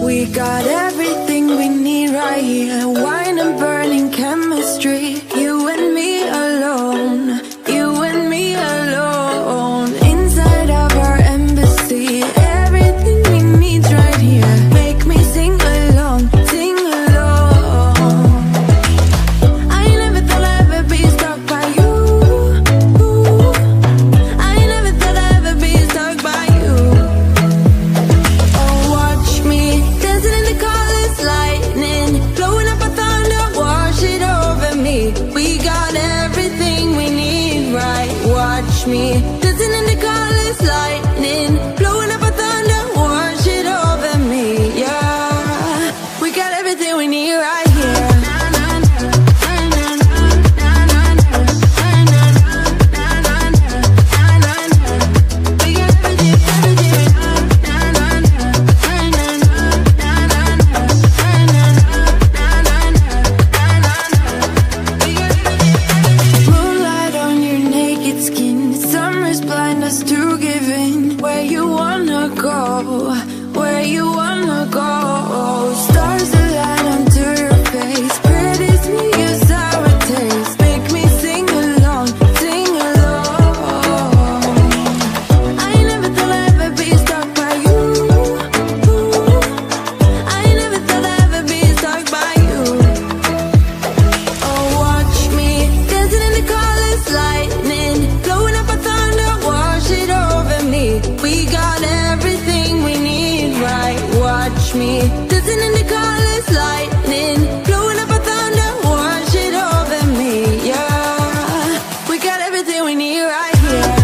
We got everything we need right here. Wine and burning chemistry. You and me alone. You and me alone. Inside of our embassy. Everything we need's right here. Make me sing along. Sing along. I never thought I'd ever be stuck by you. I never thought I'd ever be stuck by you. Oh, watch me dancing in the colors, lightning, blowing up a thunder, wash it over me. We got everything we need, right? Watch me dancing in the colors, lightning, blowing up a thunder, wash it over me. Yeah, we got everything we need right here. Moonlight on your naked skin, summer's blind us to giving. Where you wanna go, where you wanna go. Stars align onto your face, pretty sweet, your sour taste. Make me sing along, sing along. I never thought I'd ever be stuck by you. I never thought I'd ever be stuck by you. Oh, watch me dancing in the colors, lightning, blowing up a thunder, wash it over me. We got everything we need, right? Watch me dancing in the colors, lightning, blowing up a thunder, wash it over me. Yeah, we got everything we need right here.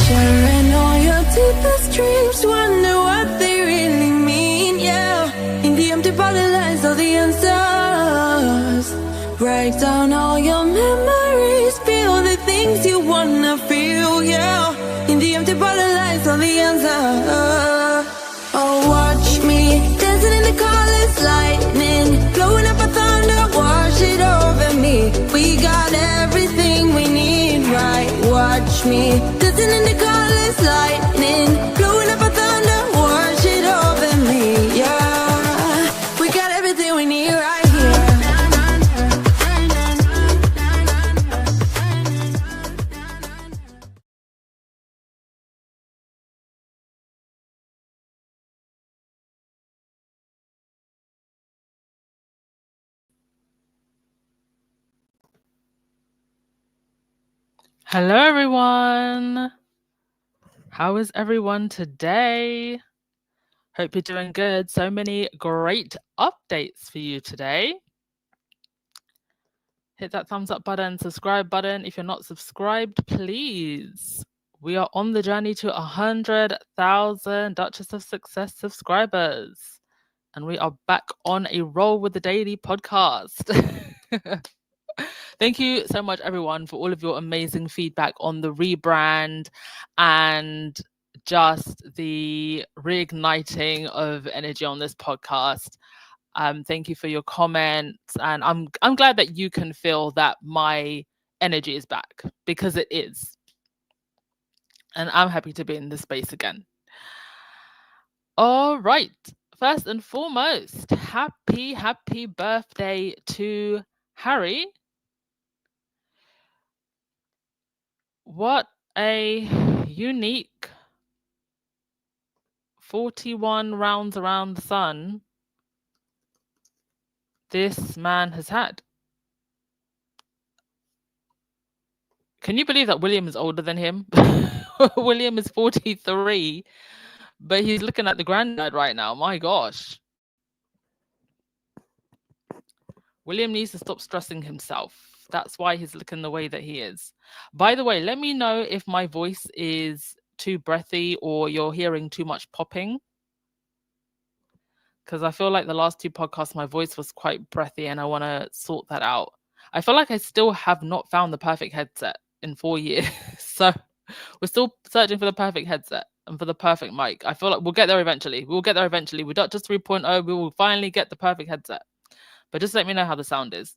Sharing all your deepest dreams, wonder what they really mean, yeah. In the empty bottle lies all the answers. Write down all your memories, feel the things you wanna feel, yeah. In the empty bottle lies all the answers. Oh, watch me dancing in the colors, lightning, blowing up a thunder, wash it over me. We got everything we need, right? Watch me dancing in the colors, lightning, blowing up a thunder, wash it over me. Yeah, we got everything we need right here. Hello, everyone. How is everyone today? Hope you're doing good. So many great updates for you today. Hit that thumbs up button, subscribe button. If you're not subscribed, please. We are on the journey to 100,000 Duchess of Success subscribers. And we are back on a roll with the daily podcast. Thank you so much, everyone, for all of your amazing feedback on the rebrand and just the reigniting of energy on this podcast. Thank you for your comments, and I'm glad that you can feel that my energy is back, because it is, and I'm happy to be in this space again. All right, first and foremost, happy birthday to Harry. What a unique 41 rounds around the sun this man has had. Can you believe that William is older than him? William is 43, but he's looking at the granddad right now. My gosh. William needs to stop stressing himself. That's why he's looking the way that he is. By the way, let me know if my voice is too breathy or you're hearing too much popping. because I feel like the last 2 podcasts, my voice was quite breathy and I want to sort that out. I feel like I still have not found the perfect headset in 4 years. So we're still searching for the perfect headset and for the perfect mic. I feel like we'll get there eventually. We'll get there eventually. With Dr. 3.0, we will finally get the perfect headset. But just let me know how the sound is.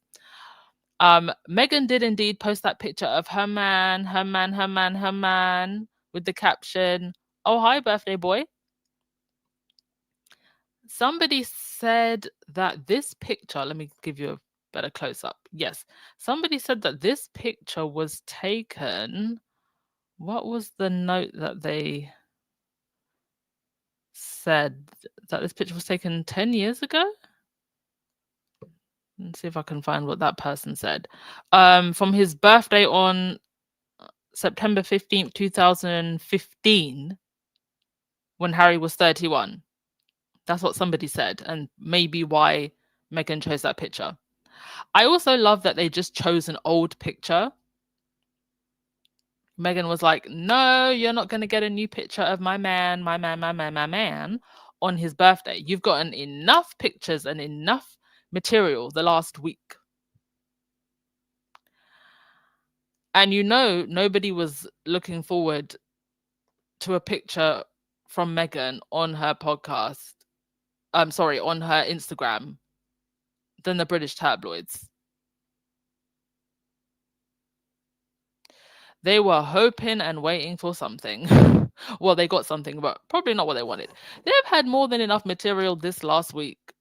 Meghan did indeed post that picture of her man, with the caption, "Oh, hi, birthday boy." Somebody said that this picture, let me give you a better close up. Yes. Somebody said that this picture was taken. What was the note that they said? That this picture was taken 10 years ago? Let's see if I can find what that person said. From his birthday on September 15th, 2015, when Harry was 31. That's what somebody said, and maybe why Meghan chose that picture. I also love that they just chose an old picture. Meghan was like, "No, you're not going to get a new picture of my man on his birthday. You've gotten enough pictures and enough material the last week." And nobody was looking forward to a picture from Meghan on her podcast. On her Instagram than the British tabloids. They were hoping and waiting for something. Well, they got something, but probably not what they wanted. They've had more than enough material this last week.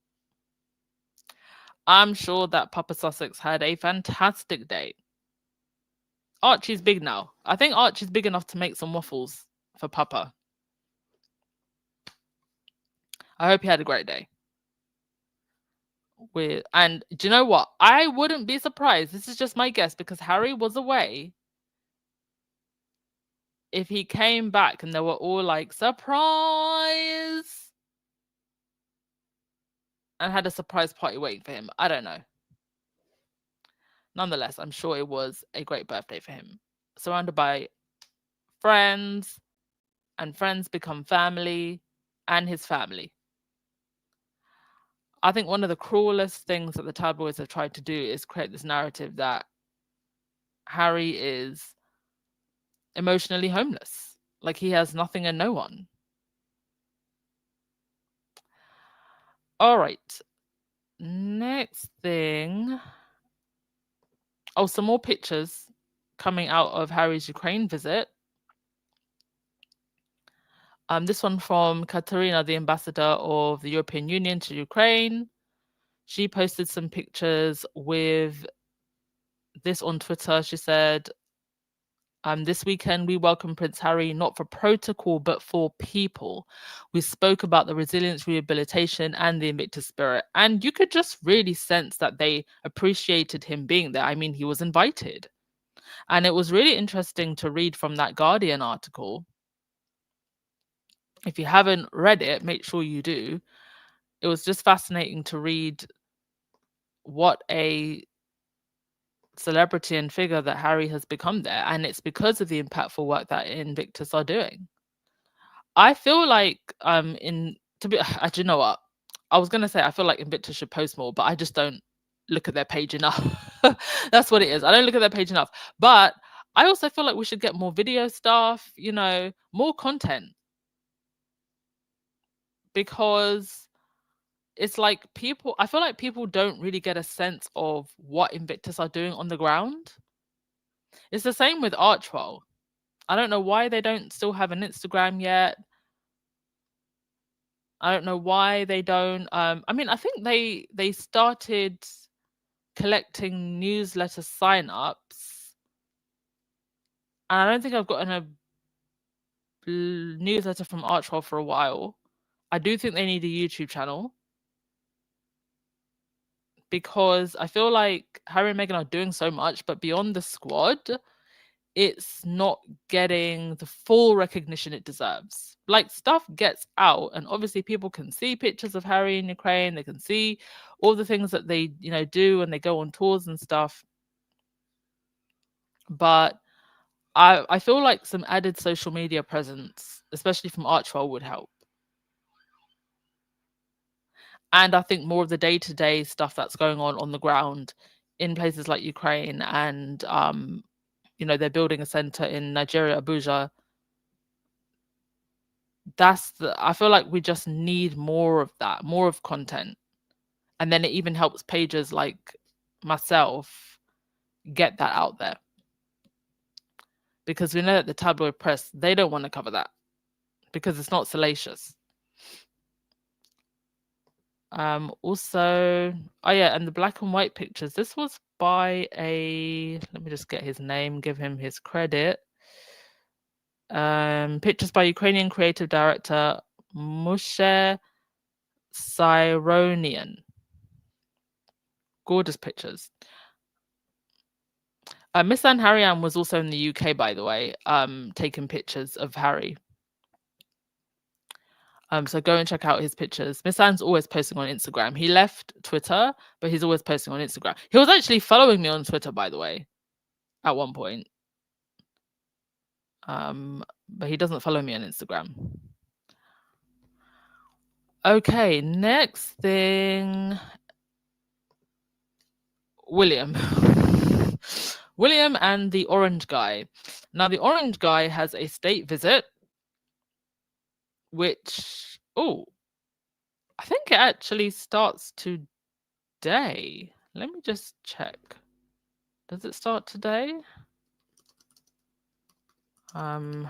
I'm sure that Papa Sussex had a fantastic day. Archie's big now. I think Archie's big enough to make some waffles for Papa. I hope he had a great day. And do you know what? I wouldn't be surprised. This is just my guess because Harry was away. If he came back and they were all like, "Surprise!" and had a surprise party waiting for him. I don't know. Nonetheless, I'm sure it was a great birthday for him. Surrounded by friends, and friends become family, and his family. I think one of the cruelest things that the tabloids have tried to do is create this narrative that Harry is emotionally homeless. Like he has nothing and no one. All right. Next thing. Oh, some more pictures coming out of Harry's Ukraine visit. This one from Katerina, the ambassador of the European Union to Ukraine. She posted some pictures with this on Twitter. She said, "This weekend, we welcome Prince Harry not for protocol, but for people. We spoke about the resilience, rehabilitation, and the Invictus spirit." And you could just really sense that they appreciated him being there. I mean, he was invited. And it was really interesting to read from that Guardian article. If you haven't read it, make sure you do. It was just fascinating to read what a celebrity and figure that Harry has become there. And it's because of the impactful work that Invictus are doing. I feel like do you know what? I was gonna say I feel like Invictus should post more, but I just don't look at their page enough. That's what it is. I don't look at their page enough. But I also feel like we should get more video stuff, more content. Because it's like I feel like people don't really get a sense of what Invictus are doing on the ground. It's the same with Archwell. I don't know why they don't still have an Instagram yet. I don't know why they don't. I mean, I think they started collecting newsletter sign-ups. And I don't think I've gotten a newsletter from Archwell for a while. I do think they need a YouTube channel. Because I feel like Harry and Meghan are doing so much, but beyond the squad, it's not getting the full recognition it deserves. Like, stuff gets out, and obviously people can see pictures of Harry in Ukraine. They can see all the things that they, do when they go on tours and stuff. But I feel like some added social media presence, especially from Archwell, would help. And I think more of the day-to-day stuff that's going on the ground in places like Ukraine, and they're building a center in Nigeria, Abuja. I feel like we just need more of that, more of content. And then it even helps pages like myself get that out there. Because we know that the tabloid press, they don't want to cover that because it's not salacious. Also, oh yeah, and the black and white pictures. This was by let me just get his name, give him his credit. Pictures by Ukrainian creative director Mushe Sironian. Gorgeous pictures. Miss Anne Harry-Ann was also in the UK, by the way, taking pictures of Harry. So go and check out his pictures. Miss Anne's always posting on Instagram. He left Twitter, but he's always posting on Instagram. He was actually following me on Twitter, by the way, at one point. But he doesn't follow me on Instagram. Okay, next thing. William. William and the orange guy. Now, the orange guy has a state visit, which, I think it actually starts today. Let me just check. Does it start today? When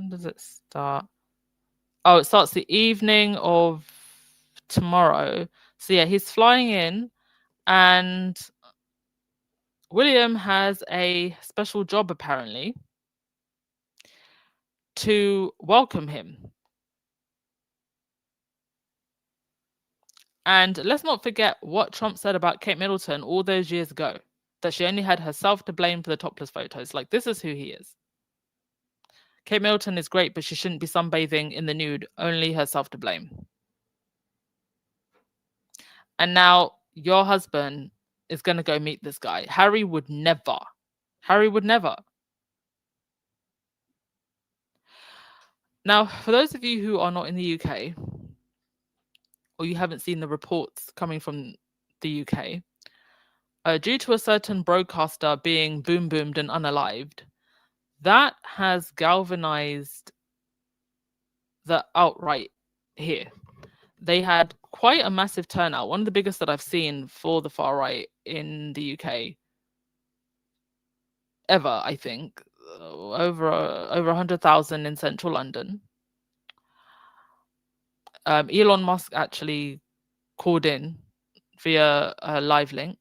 does it start? Oh, it starts the evening of tomorrow. So yeah, he's flying in, and William has a special job apparently to welcome him. And let's not forget what Trump said about Kate Middleton all those years ago, that she only had herself to blame for the topless photos. Like, this is who he is. Kate Middleton is great, but she shouldn't be sunbathing in the nude. Only herself to blame. And now your husband is going to go meet this guy. Harry would never. Now, for those of you who are not in the UK, or you haven't seen the reports coming from the UK, due to a certain broadcaster being boomed and unalived, that has galvanized the outright here. They had quite a massive turnout, one of the biggest that I've seen for the far right in the UK ever, I think. Over 100,000 in central London. Elon Musk actually called in via a live link.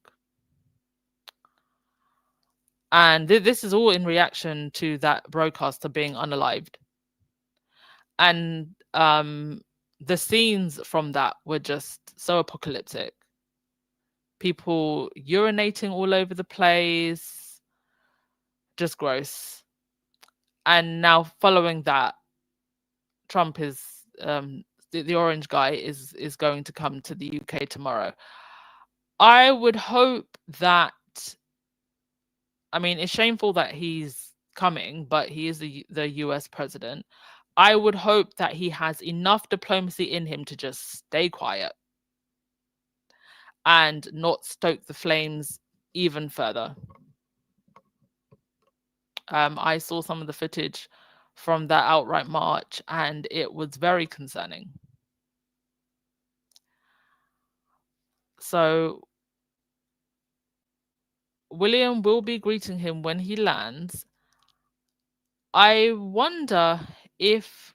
And this is all in reaction to that broadcaster being unalived. And the scenes from that were just so apocalyptic. People urinating all over the place, just gross. And now following that, Trump is the orange guy is going to come to the UK tomorrow. I would hope that, I mean, it's shameful that he's coming, but he is the US president. I would hope that he has enough diplomacy in him to just stay quiet and not stoke the flames even further. I saw some of the footage from that outright march, and it was very concerning. So William will be greeting him when he lands. I wonder if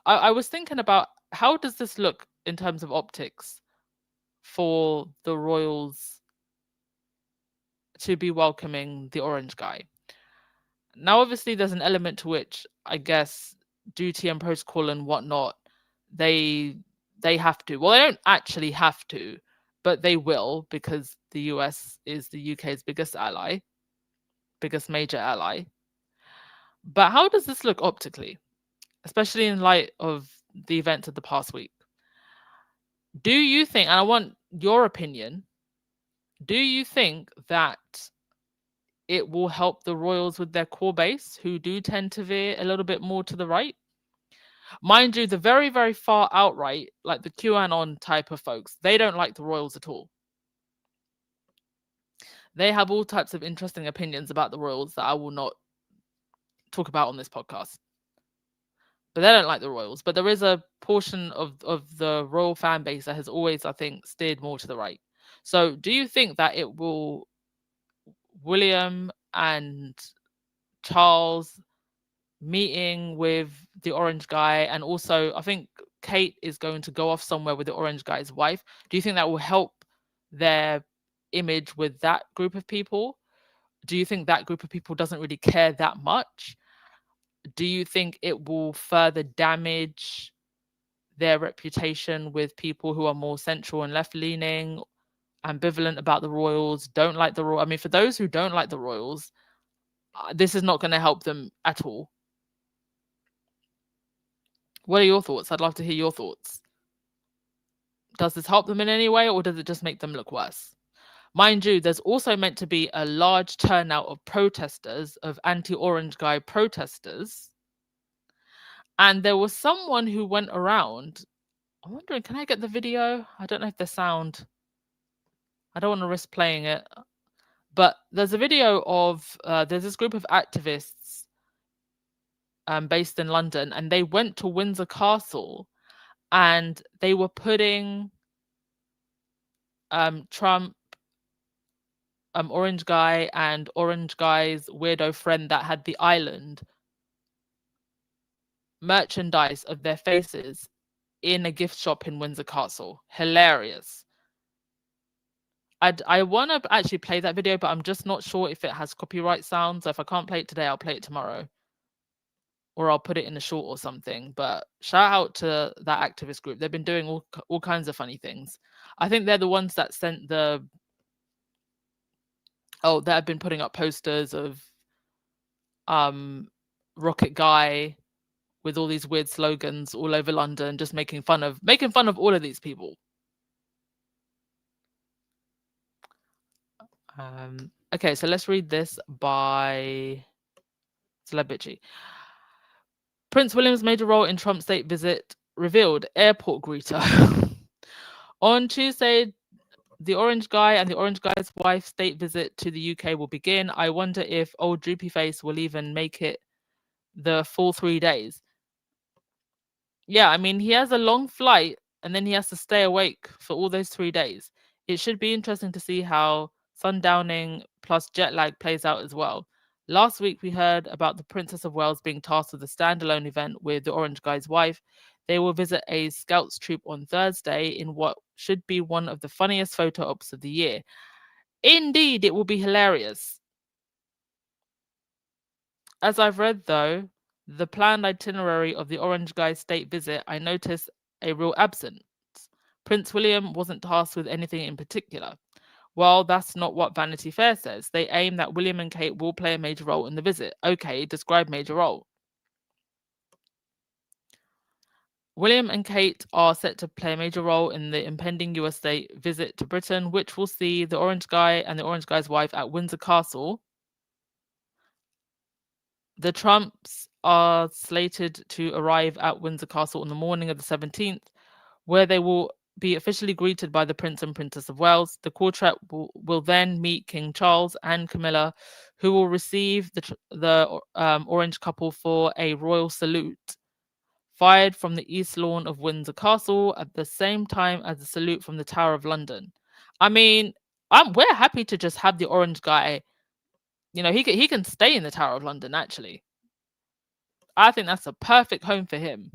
I was thinking about how does this look in terms of optics for the royals to be welcoming the orange guy. Now, obviously, there's an element to which I guess duty and protocol and whatnot, they have to. Well, they don't actually have to, but they will, because the US is the UK's biggest major ally. But how does this look optically, especially in light of the events of the past week? Do you think, and I want your opinion, do you think that it will help the royals with their core base, who do tend to veer a little bit more to the right? Mind you, the very, very far outright, like the QAnon type of folks, they don't like the royals at all. They have all types of interesting opinions about the royals that I will not talk about on this podcast. But they don't like the royals. But there is a portion of the royal fan base that has always, I think, steered more to the right. So do you think that it will, William and Charles meeting with the orange guy, and also I think Kate is going to go off somewhere with the orange guy's wife, do you think that will help their image with that group of people? Do you think that group of people doesn't really care that much? Do you think it will further damage their reputation with people who are more central and left leaning, ambivalent about the royals, don't like the royal? I mean, for those who don't like the royals, this is not going to help them at all. What are your thoughts? I'd love to hear your thoughts. Does this help them in any way, or does it just make them look worse? Mind you, there's also meant to be a large turnout of protesters, of anti-orange guy protesters. And there was someone who went around. I'm wondering, can I get the video? I don't know if the sound, I don't want to risk playing it. But there's a video of, there's this group of activists based in London, and they went to Windsor Castle and they were putting Trump, orange guy, and orange guy's weirdo friend that had the island merchandise of their faces in a gift shop in Windsor Castle. Hilarious. I want to actually play that video, but I'm just not sure if it has copyright sound. So if I can't play it today, I'll play it tomorrow, or I'll put it in a short or something. But shout out to that activist group. They've been doing all kinds of funny things. I think they're the ones that sent that have been putting up posters of Rocket Guy with all these weird slogans all over London, just making fun of all of these people. Okay, so let's read this by Celebrity. Prince William's major role in Trump's state visit revealed, airport greeter. On Tuesday, the orange guy and the orange guy's wife's state visit to the UK will begin. I wonder if old droopy face will even make it the full 3 days. Yeah, I mean, he has a long flight and then he has to stay awake for all those 3 days. It should be interesting to see how sundowning plus jet lag plays out as well. Last week, we heard about the Princess of Wales being tasked with a standalone event with the orange guy's wife. They will visit a scouts troop on Thursday in what should be one of the funniest photo ops of the year. Indeed, it will be hilarious. As I've read, though, the planned itinerary of the orange guy's state visit, I noticed a real absence. Prince William wasn't tasked with anything in particular. Well, that's not what Vanity Fair says. They aim that William and Kate will play a major role in the visit. Okay, describe major role. William and Kate are set to play a major role in the impending US state visit to Britain, which will see the orange guy and the orange guy's wife at Windsor Castle. The Trumps are slated to arrive at Windsor Castle on the morning of the 17th, where they will be officially greeted by the Prince and Princess of Wales. The quartet will then meet King Charles and Camilla, who will receive the orange couple for a royal salute, fired from the east lawn of Windsor Castle at the same time as the salute from the Tower of London. I mean, we're happy to just have the orange guy. You know, he can stay in the Tower of London, actually. I think that's a perfect home for him.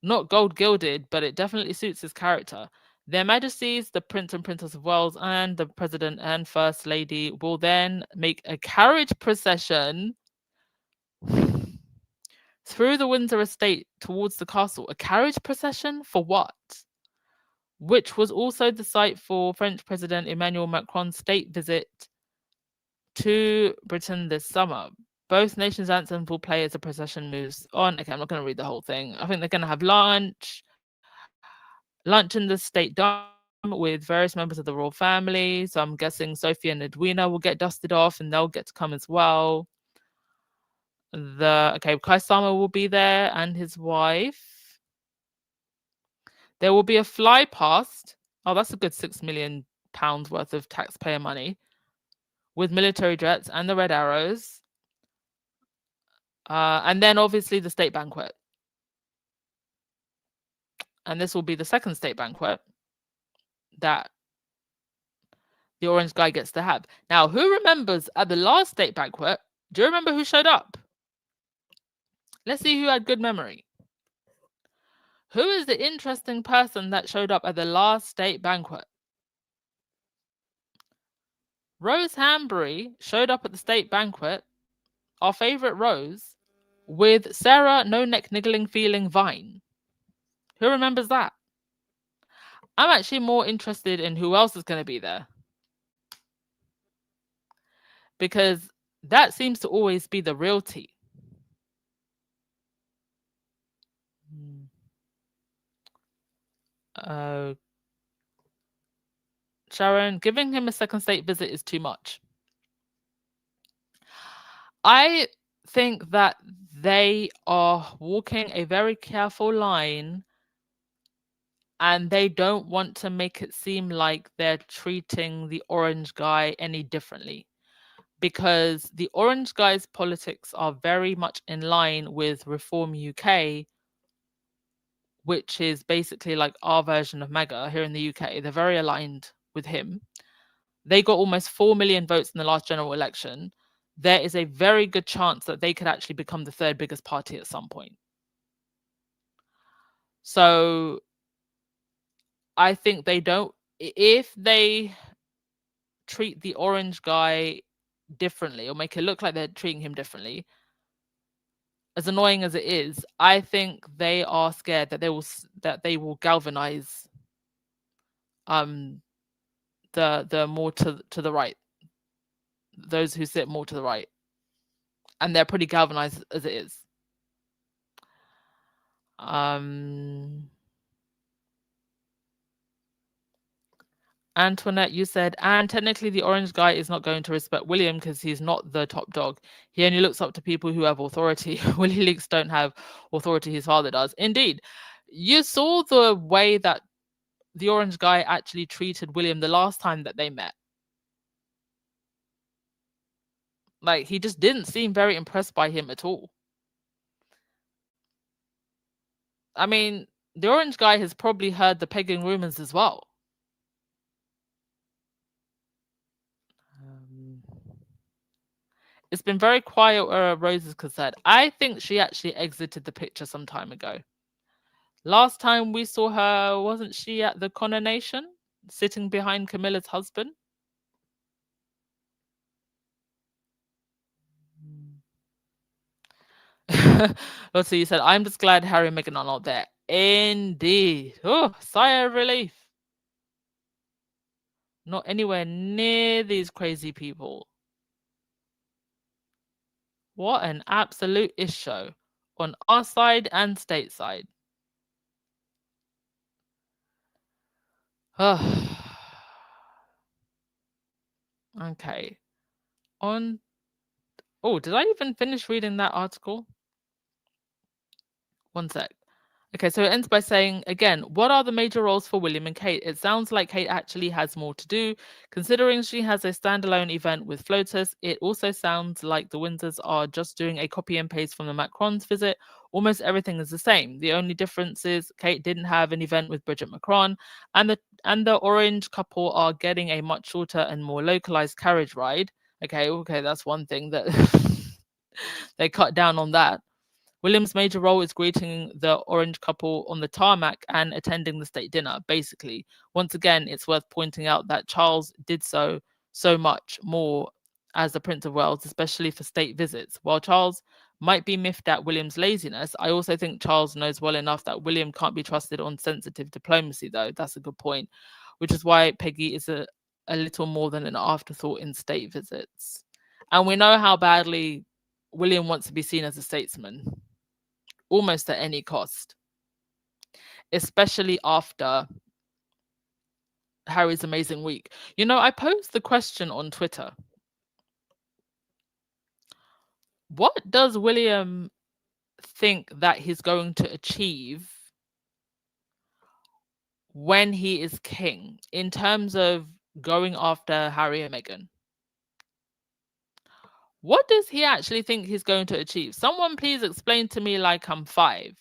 Not gold gilded, but it definitely suits his character. Their Majesties, the Prince and Princess of Wales, and the President and First Lady will then make a carriage procession through the Windsor estate towards the castle. A carriage procession for what? Which was also the site for French President Emmanuel Macron's state visit to Britain this summer. Both nations' anthems will play as the procession moves on. Okay, I'm not going to read the whole thing. I think they're going to have lunch in the state dome with various members of the royal family. So I'm guessing Sophie and Edwina will get dusted off and they'll get to come as well. Kai Sama will be there and his wife. There will be a fly past. Oh, that's a good £6 million worth of taxpayer money with military jets and the Red Arrows. And then obviously the state banquet. And this will be the second state banquet that the orange guy gets to have. Now, who remembers at the last state banquet? Do you remember who showed up? Let's see who had good memory. Who is the interesting person that showed up at the last state banquet? Rose Hambury showed up at the state banquet, our favourite Rose, with Sarah No Neck Niggling Feeling Vine. Who remembers that? I'm actually more interested in who else is going to be there. Because that seems to always be the real tea. Sharon, giving him a second state visit is too much. I think that they are walking a very careful line and they don't want to make it seem like they're treating the orange guy any differently. Because the orange guy's politics are very much in line with Reform UK, which is basically like our version of MAGA here in the UK. They're very aligned with him. They got almost 4 million votes in the last general election. There is a very good chance that they could actually become the third biggest party at some point. So I think they don't, if they treat the orange guy differently or make it look like they're treating him differently, as annoying as it is, I think they are scared that they will galvanize the more to the right, those who sit more to the right, and they're pretty galvanized as it is. Antoinette, you said, and technically the orange guy is not going to respect William because he's not the top dog. He only looks up to people who have authority. Willie Leaks don't have authority, his father does. Indeed. You saw the way that the orange guy actually treated William the last time that they met. Like, he just didn't seem very impressed by him at all. I mean, the orange guy has probably heard the pegging rumors as well. It's been very quiet where Rose is concerned. I think she actually exited the picture some time ago. Last time we saw her, wasn't she at the coronation, sitting behind Camilla's husband? Let's see, you said, I'm just glad Harry and Meghan are not there. Indeed. Oh, sigh of relief. Not anywhere near these crazy people. What an absolute issue on our side and stateside. Okay. Did I even finish reading that article? One sec. Okay, so it ends by saying, again, what are the major roles for William and Kate? It sounds like Kate actually has more to do. Considering she has a standalone event with floaters, it also sounds like the Windsors are just doing a copy and paste from the Macron's visit. Almost everything is the same. The only difference is Kate didn't have an event with Bridget Macron, and the orange couple are getting a much shorter and more localized carriage ride. Okay, that's one thing that they cut down on that. William's major role is greeting the orange couple on the tarmac and attending the state dinner, basically. Once again, it's worth pointing out that Charles did so much more as the Prince of Wales, especially for state visits. While Charles might be miffed at William's laziness, I also think Charles knows well enough that William can't be trusted on sensitive diplomacy, though. That's a good point, which is why Peggy is a little more than an afterthought in state visits. And we know how badly William wants to be seen as a statesman, almost at any cost, especially after Harry's amazing week. You know, I posed the question on Twitter. What does William think that he's going to achieve when he is king in terms of going after Harry and Meghan? What does he actually think he's going to achieve? Someone please explain to me like I'm 5.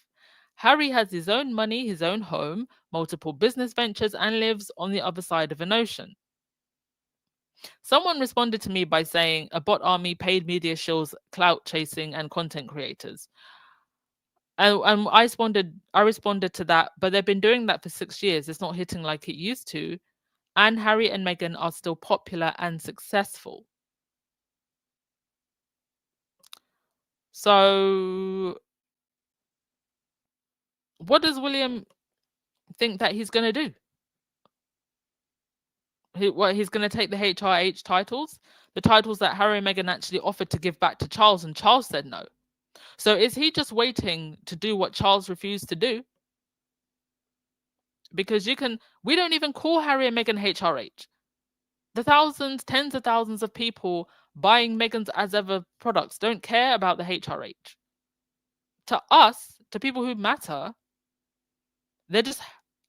Harry has his own money, his own home, multiple business ventures, and lives on the other side of an ocean. Someone responded to me by saying a bot army, paid media shills, clout chasing, and content creators. And I responded to that, but they've been doing that for 6 years. It's not hitting like it used to. And Harry and Meghan are still popular and successful. So what does William think that he's going to do? He's going to take the HRH titles, the titles that Harry and Meghan actually offered to give back to Charles, and Charles said no. So is he just waiting to do what Charles refused to do? Because we don't even call Harry and Meghan HRH. The thousands, tens of thousands of people buying Meghan's as ever products don't care about the HRH. To us, to people who matter, they're just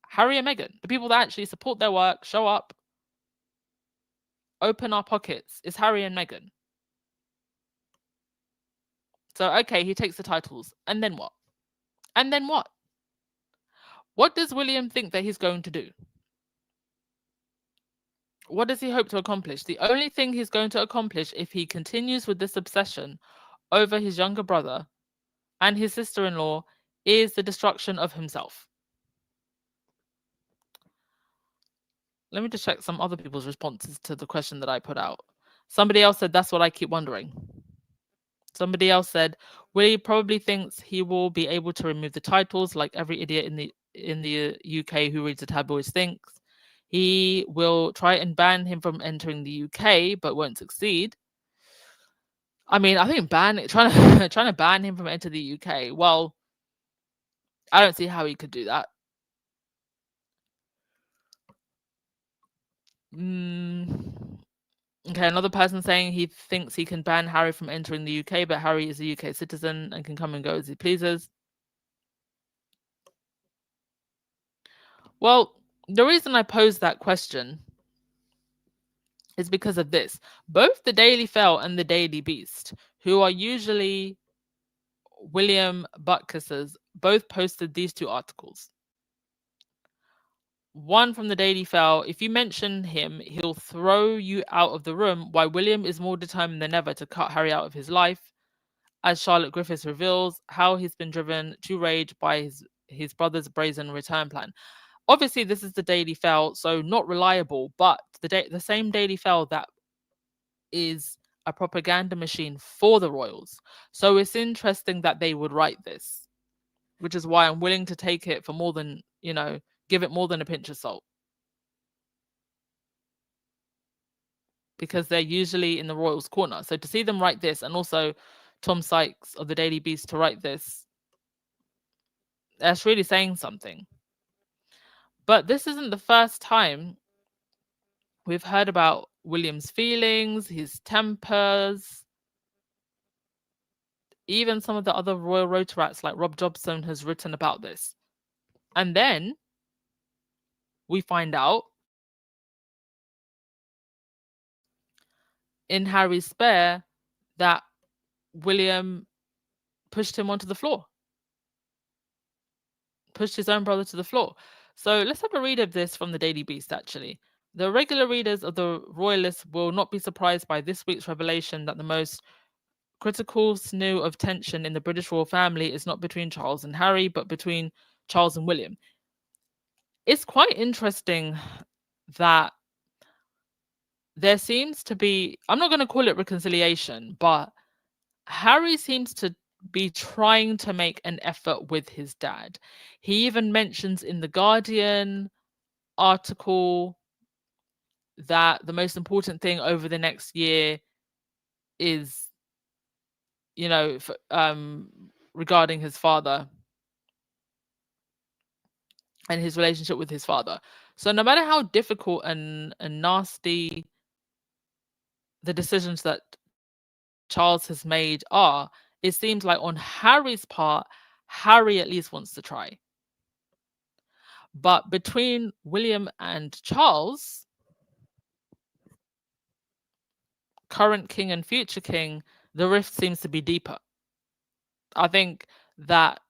Harry and Meghan. The people that actually support their work, show up, open our pockets, is Harry and Meghan. So, okay, he takes the titles. And then what? And then what? What does William think that he's going to do? What does he hope to accomplish? The only thing he's going to accomplish if he continues with this obsession over his younger brother and his sister-in-law is the destruction of himself. Let me just check some other people's responses to the question that I put out. Somebody else said, that's what I keep wondering. Somebody else said, Willie probably thinks he will be able to remove the titles like every idiot in the UK who reads the tabloids thinks. He will try and ban him from entering the UK, but won't succeed. I mean, I think trying to ban him from entering the UK. Well, I don't see how he could do that. Okay, another person saying he thinks he can ban Harry from entering the UK, but Harry is a UK citizen and can come and go as he pleases. Well, the reason I posed that question is because of this. Both the Daily Fail and the Daily Beast, who are usually William Buttkissers, both posted these 2 articles. One from the Daily Fail, if you mention him, he'll throw you out of the room, why William is more determined than ever to cut Harry out of his life. As Charlotte Griffiths reveals, how he's been driven to rage by his brother's brazen return plan. Obviously, this is the Daily Fail, so not reliable, but the same Daily Fail that is a propaganda machine for the royals. So it's interesting that they would write this, which is why I'm willing to take it for more than, give it more than a pinch of salt. Because they're usually in the royals' corner. So to see them write this, and also Tom Sykes of the Daily Beast to write this, that's really saying something. But this isn't the first time we've heard about William's feelings, his tempers. Even some of the other royal rotarats like Rob Jobson has written about this. And then we find out in Harry's Spare that William pushed him onto the floor. Pushed his own brother to the floor. So let's have a read of this from the Daily Beast, actually. The regular readers of the Royalists will not be surprised by this week's revelation that the most critical snoo of tension in the British royal family is not between Charles and Harry, but between Charles and William. It's quite interesting that there seems to be, I'm not going to call it reconciliation, but Harry seems to be trying to make an effort with his dad. He even mentions in the Guardian article that the most important thing over the next year is, regarding his father and his relationship with his father. So no matter how difficult and nasty the decisions that Charles has made are, it seems like on Harry's part, Harry at least wants to try. But between William and Charles, current king and future king, the rift seems to be deeper. I think that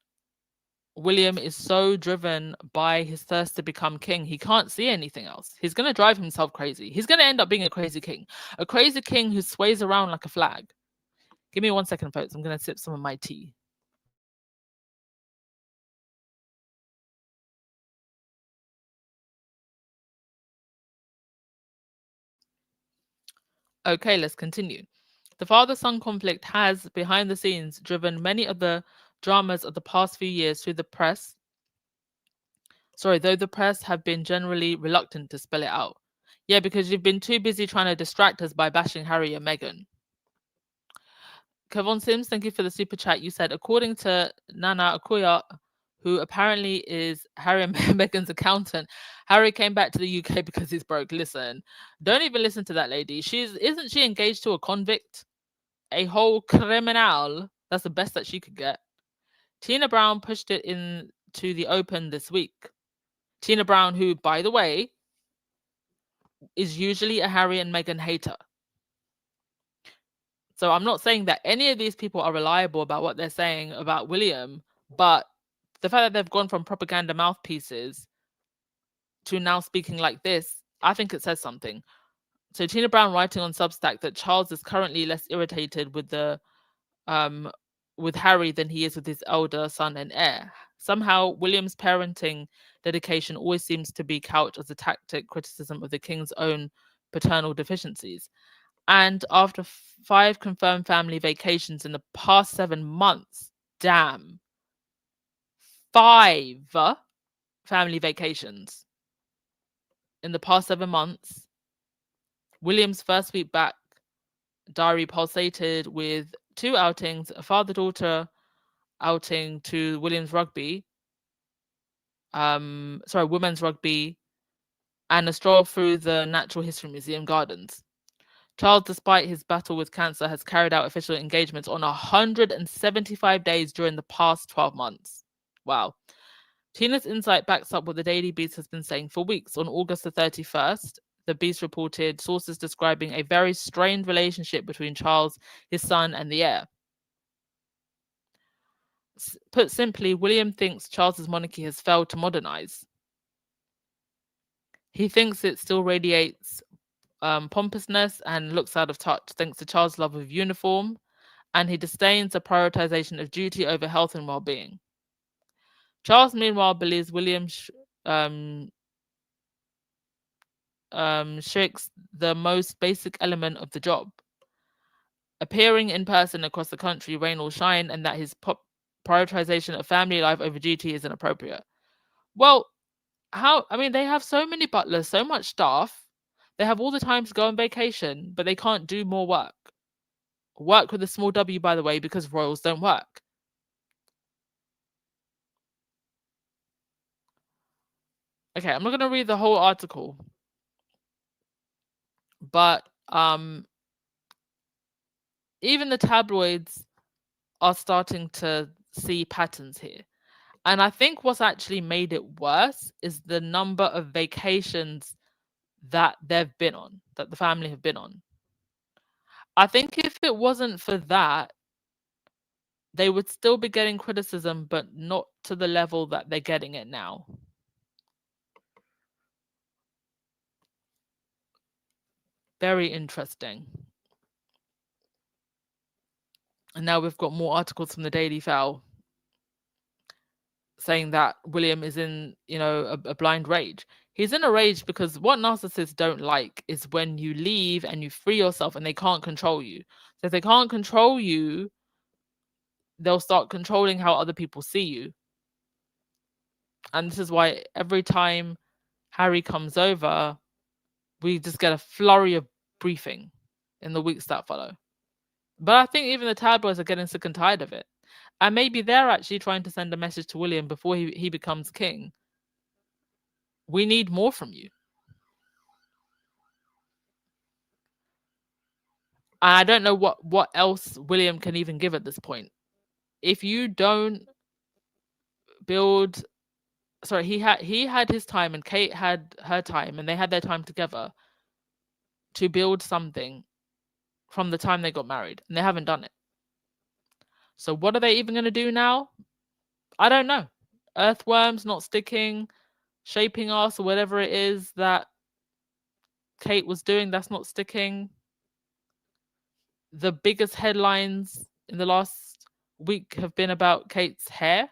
William is so driven by his thirst to become king, he can't see anything else. He's going to drive himself crazy. He's going to end up being a crazy king who sways around like a flag. Give me 1 second, folks. I'm going to sip some of my tea. Okay, let's continue. The father-son conflict has, behind the scenes, driven many of the dramas of the past few years through the press. Though the press have been generally reluctant to spell it out. Yeah, because you've been too busy trying to distract us by bashing Harry and Meghan. Kevon Sims, thank you for the super chat. You said, according to Nana Akuya, who apparently is Harry and Meghan's accountant, Harry came back to the UK because he's broke. Listen, don't even listen to that lady. Isn't she engaged to a convict? A whole criminal. That's the best that she could get. Tina Brown pushed it into the open this week. Tina Brown, who, by the way, is usually a Harry and Meghan hater. So I'm not saying that any of these people are reliable about what they're saying about William, but the fact that they've gone from propaganda mouthpieces to now speaking like this, I think it says something. So Tina Brown writing on Substack that Charles is currently less irritated with Harry than he is with his elder son and heir. Somehow, William's parenting dedication always seems to be couched as a tactic criticism of the king's own paternal deficiencies. And after 5 confirmed family vacations in the past 7 months, damn, 5 family vacations in the past 7 months, William's first week back diary pulsated with 2 outings, a father-daughter outing to women's rugby, and a stroll through the Natural History Museum gardens. Charles, despite his battle with cancer, has carried out official engagements on 175 days during the past 12 months. Wow. Tina's insight backs up what the Daily Beast has been saying for weeks. On August the 31st, the Beast reported sources describing a very strained relationship between Charles, his son, and the heir. Put simply, William thinks Charles's monarchy has failed to modernize. He thinks it still radiates pompousness and looks out of touch thanks to Charles' love of uniform, and he disdains the prioritization of duty over health and well-being. Charles, meanwhile, believes William shirks the most basic element of the job, appearing in person across the country, rain or shine, and that his prioritization of family life over duty is inappropriate. Well, they have so many butlers, so much staff. They have all the time to go on vacation, but they can't do more work. Work with a small W, by the way, because royals don't work. Okay, I'm not going to read the whole article, but even the tabloids are starting to see patterns here. And I think what's actually made it worse is the number of vacations that they've been on, that the family have been on. I think if it wasn't for that, they would still be getting criticism, but not to the level that they're getting it now. Very interesting. And now we've got more articles from the Daily Fowl saying that William is in, a blind rage. He's in a rage because what narcissists don't like is when you leave and you free yourself and they can't control you. So if they can't control you, they'll start controlling how other people see you. And this is why every time Harry comes over, we just get a flurry of briefing in the weeks that follow. But I think even the tabloids are getting sick and tired of it. And maybe they're actually trying to send a message to William before he becomes king. We need more from you. I don't know what else William can even give at this point. If you don't build, sorry, he had his time and Kate had her time, and they had their time together to build something from the time they got married, and they haven't done it. So what are they even going to do now? I don't know. Earthworms not sticking, shaping us, or whatever it is that Kate was doing that's not sticking. The biggest headlines in the last week have been about Kate's hair.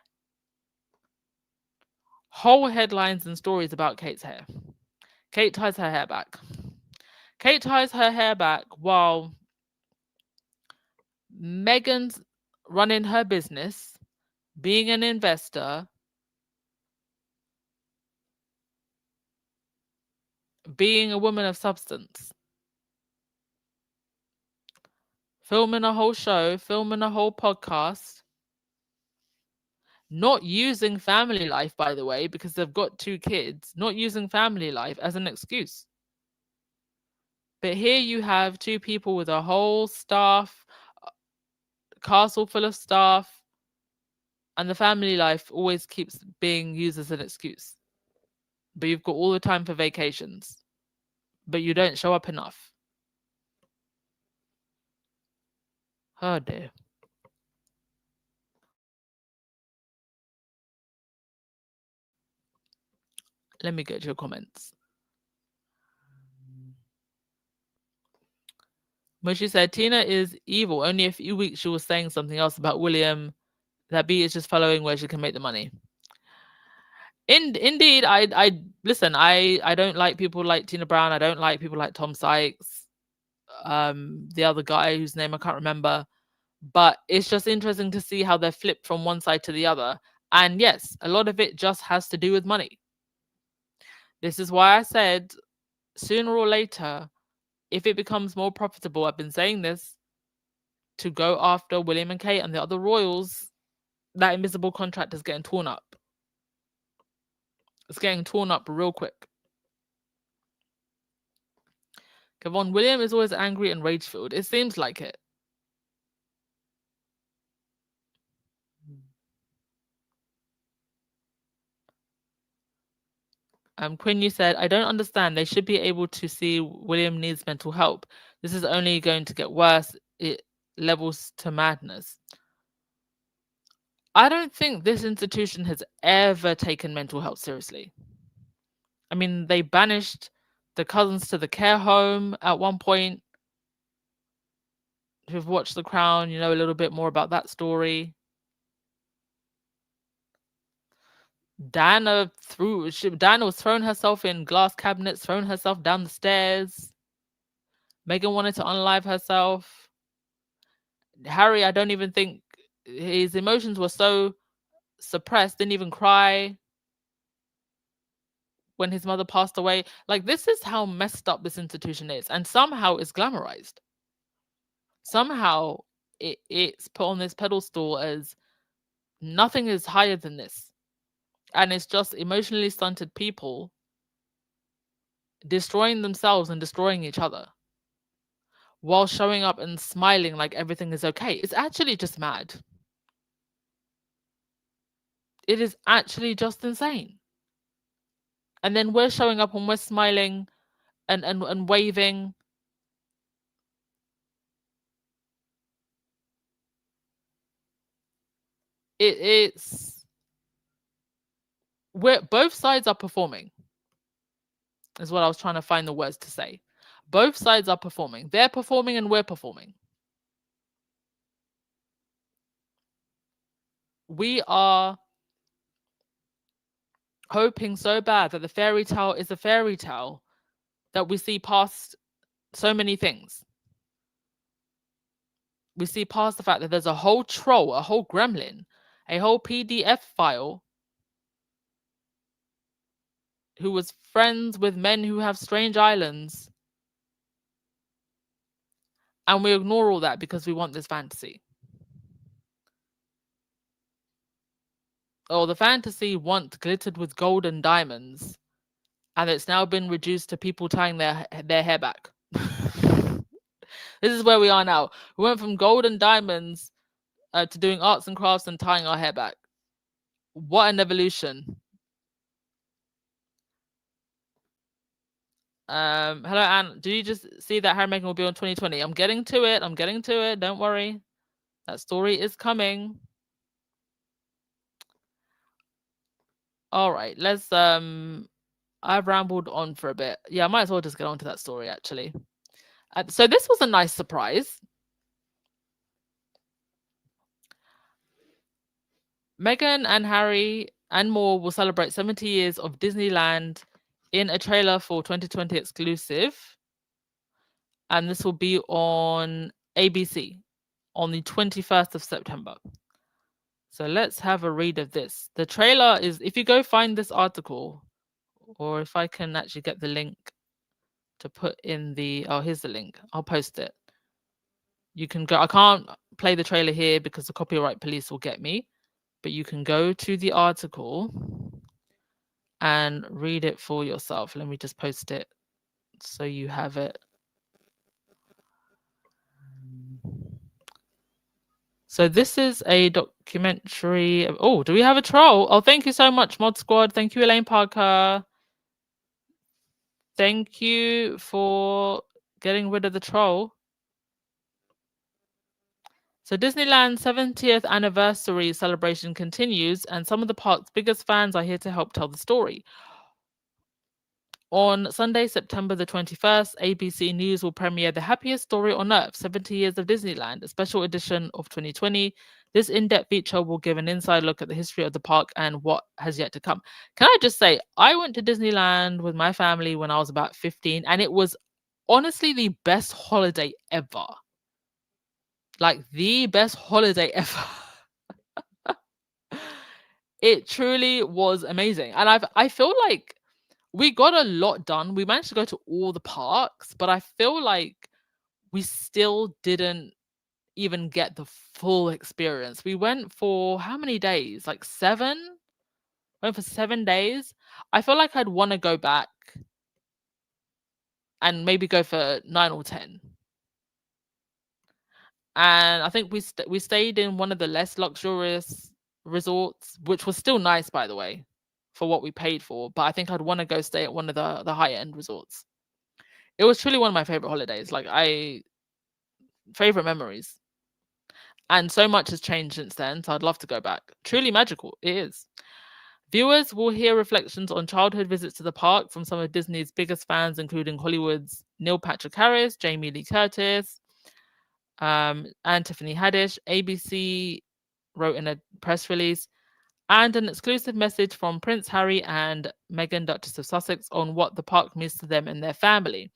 Whole headlines and stories about Kate's hair. Kate ties her hair back. Kate ties her hair back while Meghan's running her business, being an investor, being a woman of substance, filming a whole show, filming a whole podcast, not using family life, by the way, because they've got 2 kids, not using family life as an excuse. But here you have 2 people with a whole staff, castle full of staff, and the family life always keeps being used as an excuse. But you've got all the time for vacations, but you don't show up enough. Oh dear. Let me go to your comments. Moshi said, Tina is evil. Only a few weeks she was saying something else about William. That B is just following where she can make the money. Indeed, I listen, I don't like people like Tina Brown. I don't like people like Tom Sykes. The other guy whose name I can't remember. But it's just interesting to see how they're flipped from one side to the other. And yes, a lot of it just has to do with money. This is why I said sooner or later, if it becomes more profitable, I've been saying this, to go after William and Kate and the other royals, that invisible contract is getting torn up. It's getting torn up real quick. Kevon, William is always angry and rage-filled. It seems like it. Quinn, you said, I don't understand. They should be able to see William needs mental help. This is only going to get worse. It levels to madness. I don't think this institution has ever taken mental health seriously. I mean, they banished the cousins to the care home at one point. If you've watched The Crown, you know a little bit more about that story. Diana was throwing herself in glass cabinets, throwing herself down the stairs. Meghan wanted to unalive herself. Harry, I don't even think his emotions were so suppressed, didn't even cry when his mother passed away. Like, this is how messed up this institution is. And somehow it's glamorized. Somehow it's put on this pedestal as nothing is higher than this. And it's just emotionally stunted people destroying themselves and destroying each other while showing up and smiling like everything is okay. It's actually just mad. It is actually just insane. And then we're showing up and we're smiling and waving. It's both sides are performing, is what I was trying to find the words to say. Both sides are performing. They're performing and we're performing. We are hoping so bad that the fairy tale is a fairy tale that we see past so many things. We see past the fact that there's a whole troll, a whole gremlin, a whole PDF file who was friends with men who have strange islands. And we ignore all that because we want this fantasy. Oh, the fantasy once glittered with gold and diamonds, and it's now been reduced to people tying their hair back. This is where we are now. We went from gold and diamonds to doing arts and crafts and tying our hair back. What an evolution. Hello, Anne. Do you just see that Harry and Meghan will be on 2020? I'm getting to it. Don't worry. That story is coming. All right, let's I've rambled on for a bit. Yeah, I might as well just get on to that story actually. So this was a nice surprise. Meghan and Harry and more will celebrate 70 years of Disneyland in a trailer for 2020 exclusive. And this will be on ABC on the 21st of September. So let's have a read of this. The trailer is, if you go find this article, or if I can actually get the link to put in the, oh, here's the link. I'll post it. You can go, I can't play the trailer here because the copyright police will get me, but you can go to the article and read it for yourself. Let me just post it so you have it. So this is a documentary. Oh, do we have a troll? Oh, thank you so much, Mod Squad. Thank you, Elaine Parker. Thank you for getting rid of the troll. So Disneyland's 70th anniversary celebration continues, and some of the park's biggest fans are here to help tell the story. On Sunday, September the 21st, ABC News will premiere The Happiest Story on Earth, 70 Years of Disneyland, a special edition of 2020. This in-depth feature will give an inside look at the history of the park and what has yet to come. Can I just say, I went to Disneyland with my family when I was about 15, and it was honestly the best holiday ever. Like, the best holiday ever. It truly was amazing. And I feel like we got a lot done. We managed to go to all the parks, but I feel like we still didn't even get the full experience. We went for how many days? Like 7? Went for 7 days. I feel like I'd want to go back and maybe go for 9 or 10. And I think we stayed in one of the less luxurious resorts, which was still nice, by the way, for what we paid for. But I think I'd want to go stay at one of the higher end resorts. It was truly one of my favorite holidays. Like, favorite memories. And so much has changed since then, so I'd love to go back. Truly magical, it is. Viewers will hear reflections on childhood visits to the park from some of Disney's biggest fans, including Hollywood's Neil Patrick Harris, Jamie Lee Curtis, and Tiffany Haddish. ABC wrote in a press release, and an exclusive message from Prince Harry and Meghan, Duchess of Sussex, on what the park means to them and their family.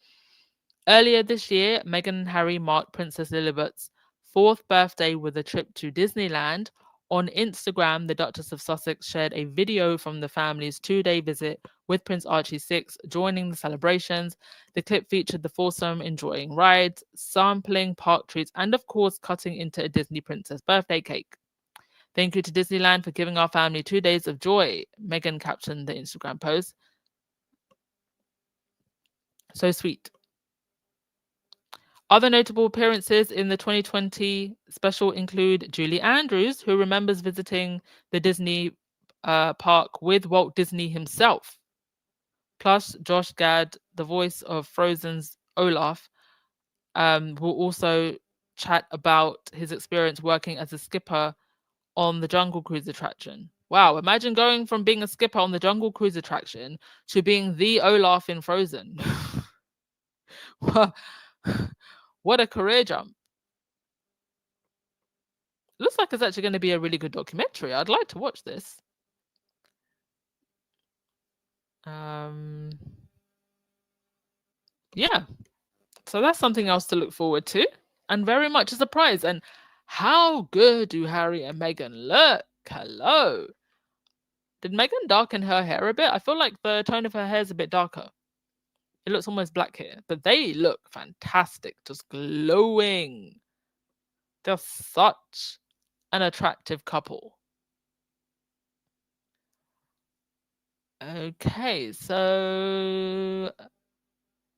Earlier this year, Meghan and Harry marked Princess Elizabeth's 4th birthday with a trip to Disneyland. On Instagram, the Duchess of Sussex shared a video from the family's 2-day visit with Prince Archie VI joining the celebrations. The clip featured the foursome enjoying rides, sampling park treats, and of course, cutting into a Disney princess birthday cake. Thank you to Disneyland for giving our family 2 days of joy, Meghan captioned the Instagram post. So sweet. Other notable appearances in the 2020 special include Julie Andrews, who remembers visiting the Disney park with Walt Disney himself. Plus, Josh Gad, the voice of Frozen's Olaf, will also chat about his experience working as a skipper on the Jungle Cruise attraction. Wow, imagine going from being a skipper on the Jungle Cruise attraction to being the Olaf in Frozen. What a career jump. Looks like it's actually going to be a really good documentary. I'd like to watch this. Yeah. So that's something else to look forward to. And very much a surprise. And how good do Harry and Meghan look? Hello. Did Meghan darken her hair a bit? I feel like the tone of her hair is a bit darker. It looks almost black here. But they look fantastic. Just glowing. They're such an attractive couple. Okay, so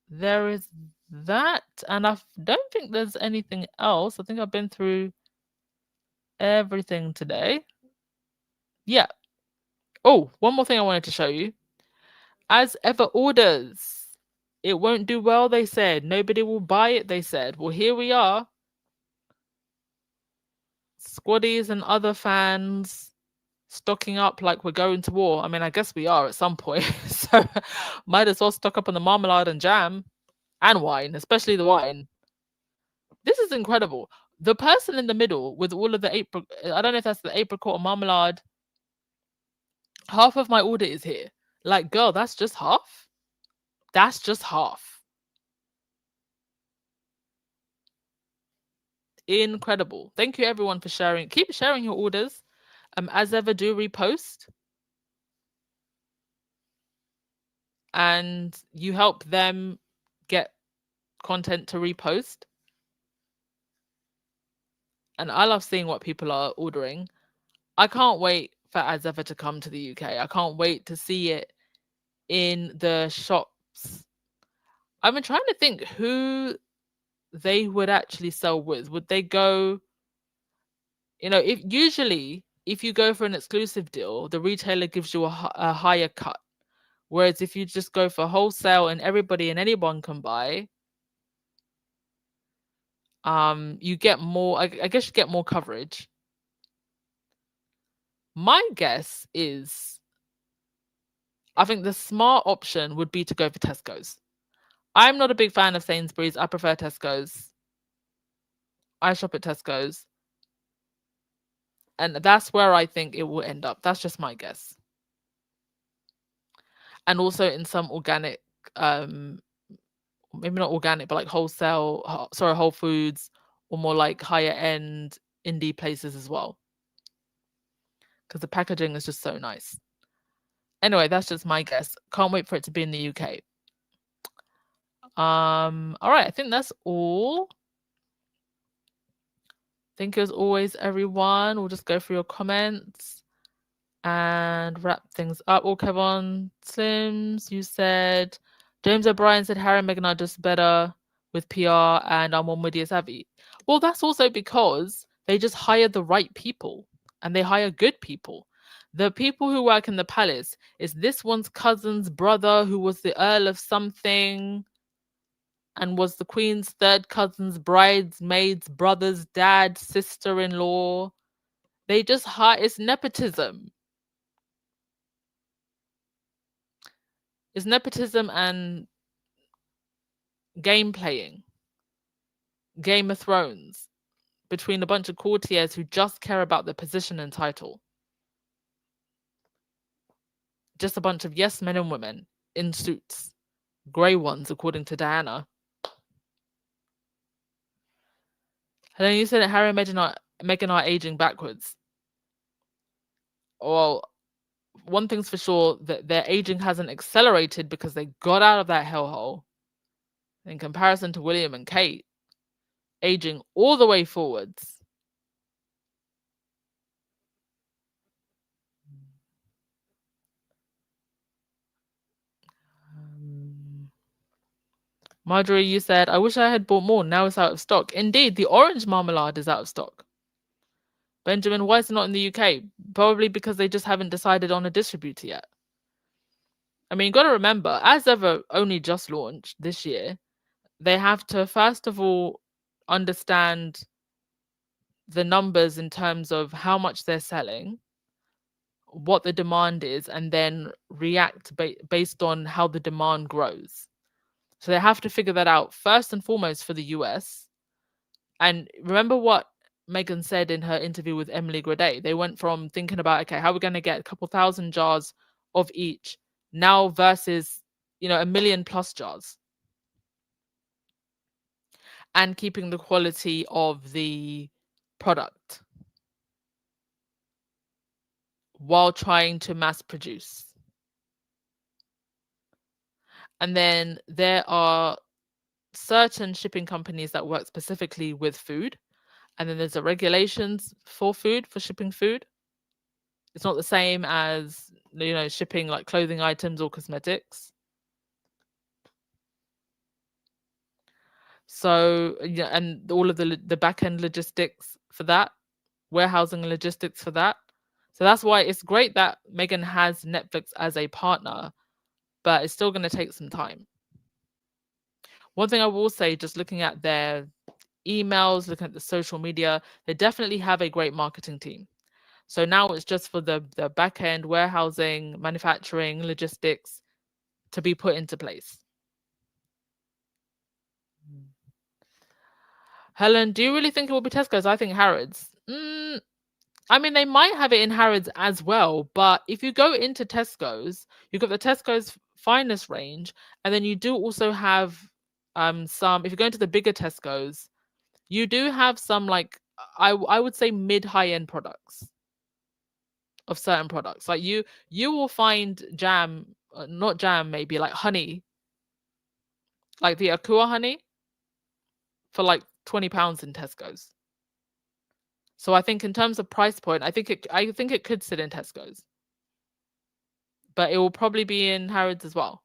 there is that. And I don't think there's anything else. I think I've been through everything today. Yeah. Oh, one more thing I wanted to show you. As ever orders, it won't do well, they said. Nobody will buy it, they said. Well, here we are. Squaddies and other fans stocking up like we're going to war. I mean, I guess we are at some point. So might as well stock up on the marmalade and jam and wine, especially the wine. This is incredible. The person in the middle with all of the apricot, I don't know if that's the apricot or marmalade. Half of my order is here. Like, girl, that's just half. That's just half. Incredible. Thank you everyone for sharing. Keep sharing your orders. As ever, do repost. And you help them get content to repost. And I love seeing what people are ordering. I can't wait for As Ever to come to the UK. I can't wait to see it in the shops. I've been trying to think who they would actually sell with. Would they go, if usually if you go for an exclusive deal, the retailer gives you a higher cut. Whereas if you just go for wholesale and everybody and anyone can buy, you get more, I guess you get more coverage. My guess is, I think the smart option would be to go for Tesco's. I'm not a big fan of Sainsbury's. I prefer Tesco's. I shop at Tesco's. And that's where I think it will end up. That's just my guess. And also in some organic, maybe not organic, but like Whole Foods, or more like higher end indie places as well. Because the packaging is just so nice. Anyway, that's just my guess. Can't wait for it to be in the UK. All right, I think that's all. Thank you as always, everyone. We'll just go through your comments and wrap things up. Oh, Kevin Slims, you said, James O'Brien said Harry and Meghan are just better with PR and are more media savvy. Well, that's also because they just hire the right people and they hire good people. The people who work in the palace is this one's cousin's brother who was the Earl of something and was the Queen's third cousin's bridesmaid's brother's dad, sister-in-law. They just hire, it's nepotism. It's nepotism and game playing. Game of Thrones between a bunch of courtiers who just care about their position and title. Just a bunch of yes men and women in suits. Grey ones, according to Diana. And then you said that Harry and Meghan are aging backwards. Well, one thing's for sure, that their aging hasn't accelerated because they got out of that hellhole. In comparison to William and Kate, aging all the way forwards. Marjorie, you said, I wish I had bought more. Now it's out of stock. Indeed, the orange marmalade is out of stock. Benjamin, why is it not in the UK? Probably because they just haven't decided on a distributor yet. I mean, you got to remember, As Ever only just launched this year. They have to, first of all, understand the numbers in terms of how much they're selling, what the demand is, and then react based on how the demand grows. So they have to figure that out first and foremost for the US. And remember what Meghan said in her interview with Emily Gradey. They went from thinking about, okay, how are we going to get a couple thousand jars of each now versus, 1 million plus jars. And keeping the quality of the product while trying to mass produce. And then there are certain shipping companies that work specifically with food. And then there's the regulations for food, for shipping food. It's not the same as, shipping like clothing items or cosmetics. So yeah, and all of the back end logistics for that, warehousing and logistics for that. So that's why it's great that Meghan has Netflix as a partner, but it's still going to take some time. One thing I will say, just looking at their emails, looking at the social media, they definitely have a great marketing team. So now it's just for the back end warehousing, manufacturing, logistics to be put into place. Helen, do you really think it will be Tesco's? I think Harrods. I mean, they might have it in Harrods as well, but if you go into Tesco's, you've got the Tesco's Finest range, and then you do also have some. If you go into the bigger Tesco's, you do have some, like, I would say mid-high end products of certain products. Like you will find jam, not jam, maybe like honey, like the Akua honey, for like £20 in Tesco's. So I think in terms of price point, I think it could sit in Tesco's, but it will probably be in Harrods as well.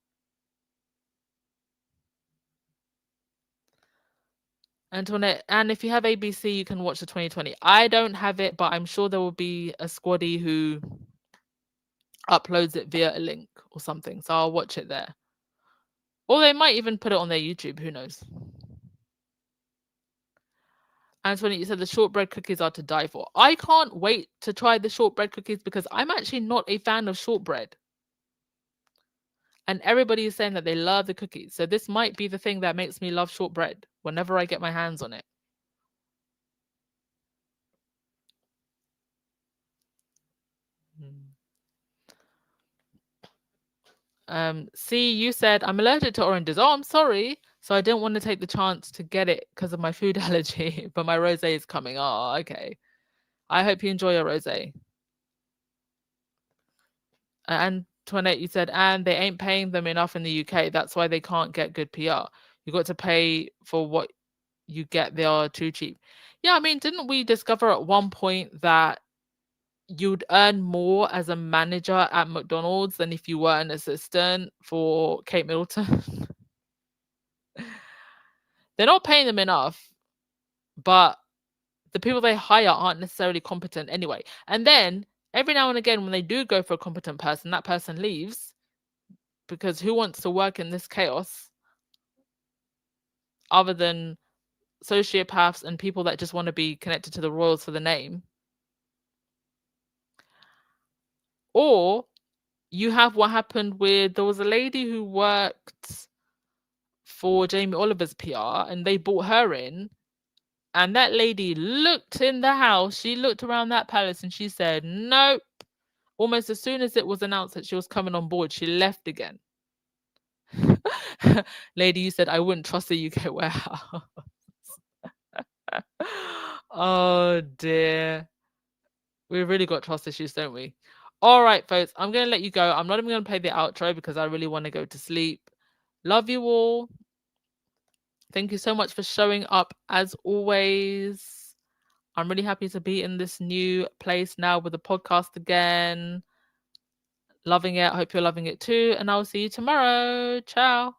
Antoinette, and if you have ABC, you can watch the 2020. I don't have it, but I'm sure there will be a squaddy who uploads it via a link or something, so I'll watch it there. Or they might even put it on their YouTube, who knows. Antoinette, you said the shortbread cookies are to die for. I can't wait to try the shortbread cookies because I'm actually not a fan of shortbread. And everybody is saying that they love the cookies. So this might be the thing that makes me love shortbread whenever I get my hands on it. See, you said I'm allergic to oranges. Oh, I'm sorry. So I didn't want to take the chance to get it because of my food allergy, but my rosé is coming. Oh, okay. I hope you enjoy your rosé. Antoinette, you said, and they ain't paying them enough in the UK. That's why they can't get good PR. You got to pay for what you get. They are too cheap. Yeah, I mean, didn't we discover at one point that you'd earn more as a manager at McDonald's than if you were an assistant for Kate Middleton? They're not paying them enough, but the people they hire aren't necessarily competent anyway. And then every now and again, when they do go for a competent person, that person leaves, because who wants to work in this chaos other than sociopaths and people that just want to be connected to the royals for the name? Or you have what happened with, there was a lady who worked for Jamie Oliver's PR and they brought her in, and that lady looked in the house, she looked around that palace and she said, nope. Almost as soon as it was announced that she was coming on board, she left again. Lady, you said I wouldn't trust the UK warehouse. Oh dear. We've really got trust issues, don't we? All right, folks, I'm going to let you go. I'm not even going to play the outro because I really want to go to sleep. Love you all. Thank you so much for showing up as always. I'm really happy to be in this new place now with the podcast again. Loving it. I hope you're loving it too. And I'll see you tomorrow. Ciao.